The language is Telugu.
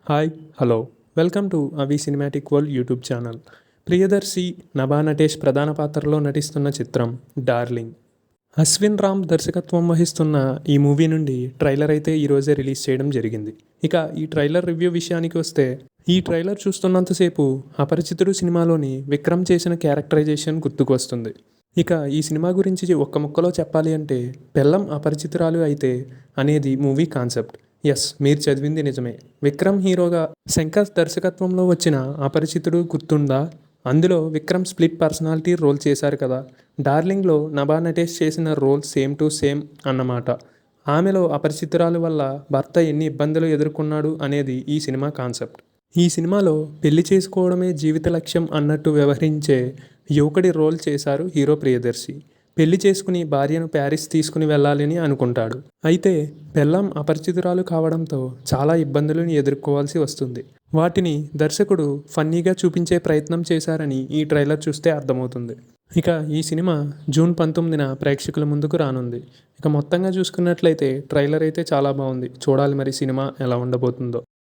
హాయ్ హలో వెల్కమ్ టు అవి cinematic world YouTube channel. Priyadarshi Nabha Natesh ప్రధాన పాత్రలో నటిస్తున్న చిత్రం డార్లింగ్. అశ్విన్ రామ్ దర్శకత్వం వహిస్తున్న ఈ మూవీ నుండి ట్రైలర్ అయితే ఈరోజే రిలీజ్ చేయడం జరిగింది. ఇక ఈ ట్రైలర్ రివ్యూ విషయానికి వస్తే, ఈ ట్రైలర్ చూస్తున్నంతసేపు అపరిచితుడు సినిమాలోని విక్రమ్ చేసిన క్యారెక్టరైజేషన్ గుర్తుకు వస్తుంది. ఇక ఈ సినిమా గురించి ఒక్క ముక్కలో చెప్పాలి అంటే, పెళ్ళం అపరిచితురాలు అయితే అనేది మూవీ కాన్సెప్ట్. ఎస్, మీరు చదివింది నిజమే. విక్రమ్ హీరోగా శంకర్ దర్శకత్వంలో వచ్చిన అపరిచితుడు గుర్తుందా? అందులో విక్రమ్ స్ప్లిట్ పర్సనాలిటీ రోల్ చేశారు కదా. డార్లింగ్లో నభా నటేష్ చేసిన రోల్ సేమ్ టు సేమ్ అన్నమాట. ఆమెలో అపరిచితురాలు వల్ల భర్త ఎన్ని ఇబ్బందులు ఎదుర్కొన్నాడు అనేది ఈ సినిమా కాన్సెప్ట్. ఈ సినిమాలో పెళ్లి చేసుకోవడమే జీవిత లక్ష్యం అన్నట్టు వ్యవహరించే యువకుడి రోల్ చేశారు హీరో ప్రియదర్శి. పెళ్లి చేసుకుని భార్యను ప్యారిస్ తీసుకుని వెళ్ళాలని అనుకుంటాడు. అయితే పెళ్ళాం అపరిచితురాలు కావడంతో చాలా ఇబ్బందులను ఎదుర్కోవాల్సి వస్తుంది. వాటిని దర్శకుడు ఫన్నీగా చూపించే ప్రయత్నం చేశారని ఈ ట్రైలర్ చూస్తే అర్థమవుతుంది. ఇక ఈ సినిమా జూన్ 19న ప్రేక్షకుల ముందుకు రానుంది. ఇక మొత్తంగా చూసుకున్నట్లయితే ట్రైలర్ అయితే చాలా బాగుంది. చూడాలి మరి సినిమా ఎలా ఉండబోతుందో.